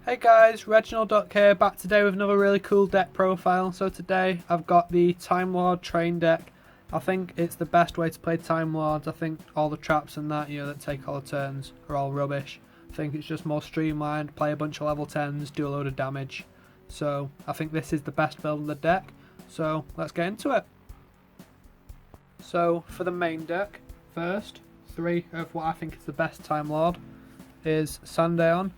Hey guys, Reginald here, back today with another really cool deck profile. So today I've got the Timelord Train Deck. I think it's the best way to play Time Lords. I think all the traps and that, that take all the turns are all rubbish. I think it's just more streamlined, play a bunch of level 10s, do a load of damage. So I think this is the best build in the deck. So let's get into it. So for the main deck, first, 3 of what I think is the best Time Lord is Sandaeon.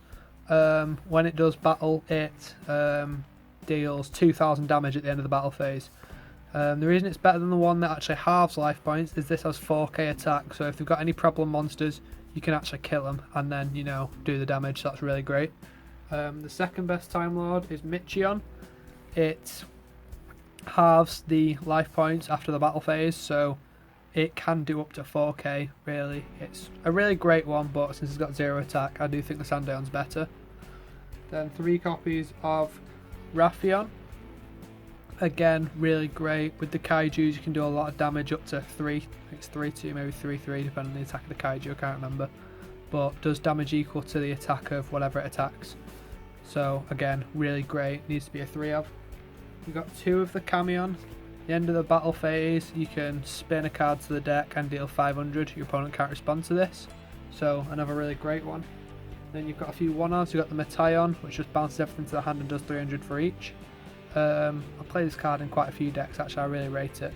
When it does battle, it deals 2000 damage at the end of the battle phase. The reason it's better than the one that actually halves life points is this has 4k attack, so if they've got any problem monsters, you can actually kill them and then, do the damage, so that's really great. The second best Time Lord is Michion. It halves the life points after the battle phase, so it can do up to 4k, really. It's a really great one, but since it's got 0 attack, I do think the Sandaeon's better. Then 3 copies of Raffion. Again, really great. With the Kaijus, you can do a lot of damage up to 3. I think it's 3-2, maybe 3-3, depending on the attack of the Kaiju, I can't remember. But does damage equal to the attack of whatever it attacks. So, again, really great. Needs to be a 3 of. We've got 2 of the Camion. At the end of the battle phase, you can spin a card to the deck and deal 500. Your opponent can't respond to this. So, another really great one. Then you've got a few one-offs. You've got the Metaion, which just bounces everything to the hand and does 300 for each. I play this card in quite a few decks, actually. I really rate it.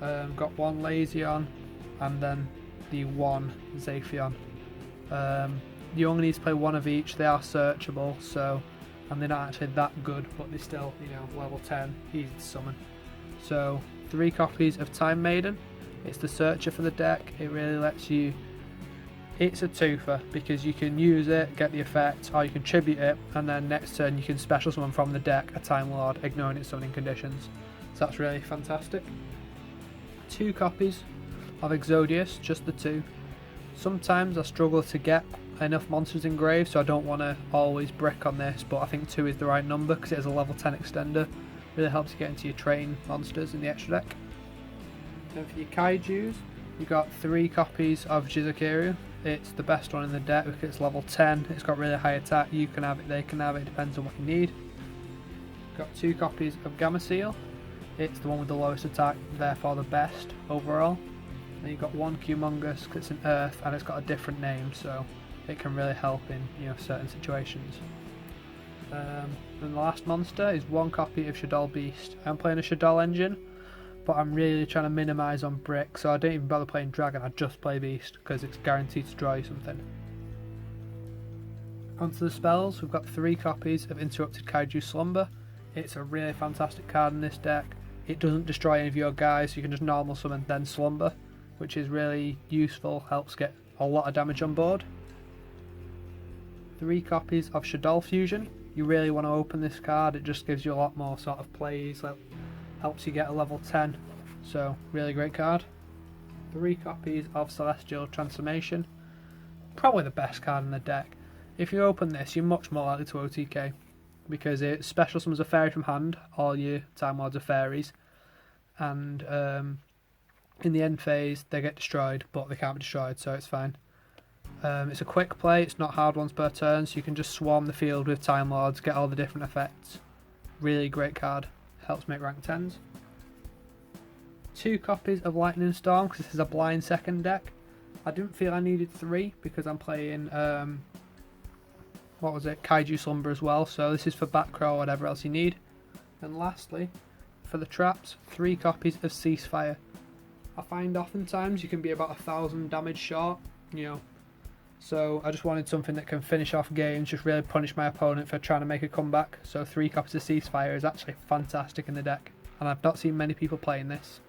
Got 1 Lazion and then the 1 Zaphion. You only need to play 1 of each. They are searchable, so, and they're not actually that good, but they're still, level 10, easy to summon. So 3 copies of Time Maiden. It's the searcher for the deck. It really lets you, it's a twofer because you can use it, get the effect, or you can tribute it, and then next turn you can special summon from the deck a Time Lord, ignoring its summoning conditions. So that's really fantastic. 2 copies of Exodius, just the 2. Sometimes I struggle to get enough monsters engraved, so I don't want to always brick on this, but I think 2 is the right number because it has a level 10 extender. Really helps you get into your train monsters in the extra deck. Then for your Kaijus, you've got 3 copies of Jizukiru. It's the best one in the deck because it's level 10. It's got really high attack. You can have it, they can have it, depends on what you need. Got 2 copies of Gamma Seal. It's the one with the lowest attack, therefore the best overall. Then you've got 1 Humongous because it's an Earth and it's got a different name, so it can really help in certain situations. And the last monster is 1 copy of Shaddoll Beast. I'm playing a Shaddoll engine, but I'm really trying to minimise on brick, so I don't even bother playing Dragon, I just play Beast because it's guaranteed to draw you something. Onto the spells, we've got 3 copies of Interrupted Kaiju Slumber. It's a really fantastic card in this deck. It doesn't destroy any of your guys, so you can just normal summon then Slumber, which is really useful, helps get a lot of damage on board. 3 copies of Shaddoll Fusion. You really want to open this card, it just gives you a lot more sort of plays, helps you get a level 10, so really great card. 3 copies of Celestial Transformation. Probably the best card in the deck. If you open this, you're much more likely to OTK, because it special summons a fairy from hand, all your Time Lords are fairies, and in the end phase they get destroyed, but they can't be destroyed, so it's fine. It's a quick play, it's not hard ones per turn, so you can just swarm the field with Time Lords, get all the different effects. Really great card, helps make rank 10s. 2 copies of Lightning Storm, because this is a blind second deck. I didn't feel I needed 3, because I'm playing, Kaiju Slumber as well, so this is for back row or whatever else you need. And lastly, for the traps, 3 copies of Ceasefire. I find oftentimes you can be about 1000 damage short, so I just wanted something that can finish off games, just really punish my opponent for trying to make a comeback. So 3 copies of Ceasefire is actually fantastic in the deck, and I've not seen many people playing this.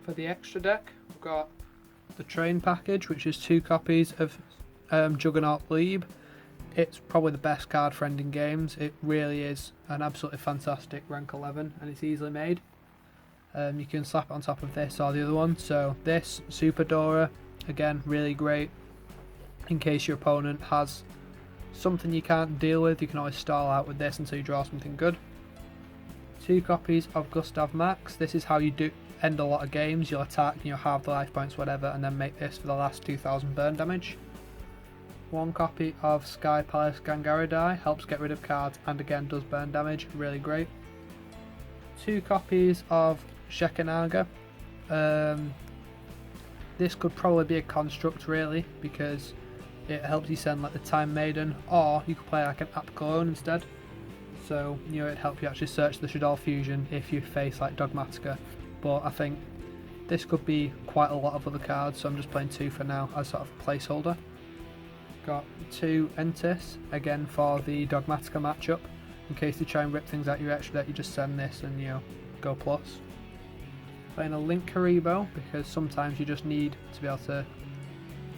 For the extra deck, we've got the Train Package, which is 2 copies of Juggernaut Leeb. It's probably the best card for ending games. It really is an absolutely fantastic rank 11, and it's easily made. You can slap it on top of this or the other one. So this, Super Dora, again, really great. In case your opponent has something you can't deal with, you can always stall out with this until you draw something good. 2 copies of Gustav Max. This is how you do end a lot of games. You'll attack, halve the life points, whatever, and then make this for the last 2000 burn damage. 1 copy of Sky Palace Gangarodai, helps get rid of cards and again does burn damage, really great. 2 copies of Shekinaga. This could probably be a construct really, because it helps you send like the Time Maiden, or you could play like an App Clone instead. So, you know, it'd help you actually search the Shaddoll Fusion if you face like Dogmatica. But I think this could be quite a lot of other cards, so I'm just playing 2 for now as sort of a placeholder. Got 2 Entis, again for the Dogmatica matchup. In case you try and rip things out your extra deck, you just send this and, you know, go plus. Playing a Link Karibo, because sometimes you just need to be able to,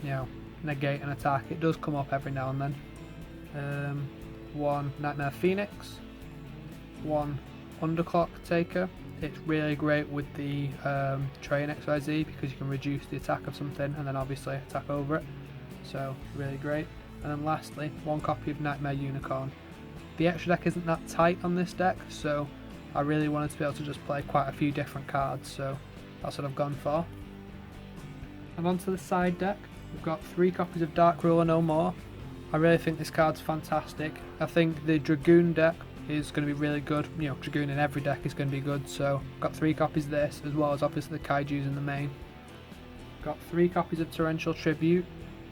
you know, negate an attack. It does come up every now and then. 1 Nightmare Phoenix, 1 Underclock Taker. It's really great with the Train XYZ because you can reduce the attack of something and then obviously attack over it. So really great. And then lastly, 1 copy of Nightmare Unicorn. The extra deck isn't that tight on this deck, so I really wanted to be able to just play quite a few different cards, so that's what I've gone for. And onto the side deck, we've got 3 copies of Dark Ruler No More. I really think this card's fantastic. I think the Dragoon deck is going to be really good. You know, Dragoon in every deck is going to be good, so I've got 3 copies of this, as well as obviously the Kaijus in the main. Got 3 copies of Torrential Tribute.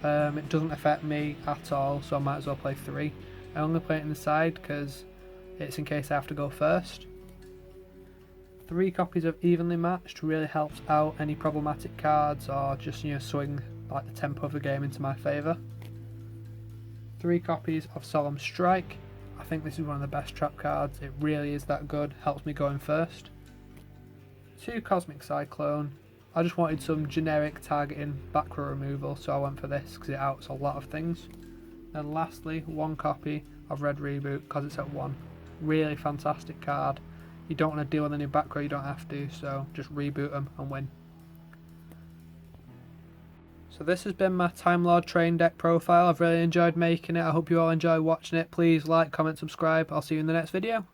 It doesn't affect me at all, so I might as well play 3. I only play it in the side because it's in case I have to go first. 3 copies of Evenly Matched really helps out any problematic cards or just, you know, swing like the tempo of the game into my favour. 3 copies of Solemn Strike. I think this is one of the best trap cards. It really is that good, helps me go in first. 2 Cosmic Cyclone. I just wanted some generic targeting back row removal, so I went for this because it outs a lot of things. And lastly, 1 copy of Red Reboot because it's at 1. Really fantastic card. You don't want to deal with any back row, you don't have to, so just reboot them and win. So this has been my Timelord Train Deck profile. I've really enjoyed making it. I hope you all enjoy watching it. Please like, comment, subscribe. I'll see you in the next video.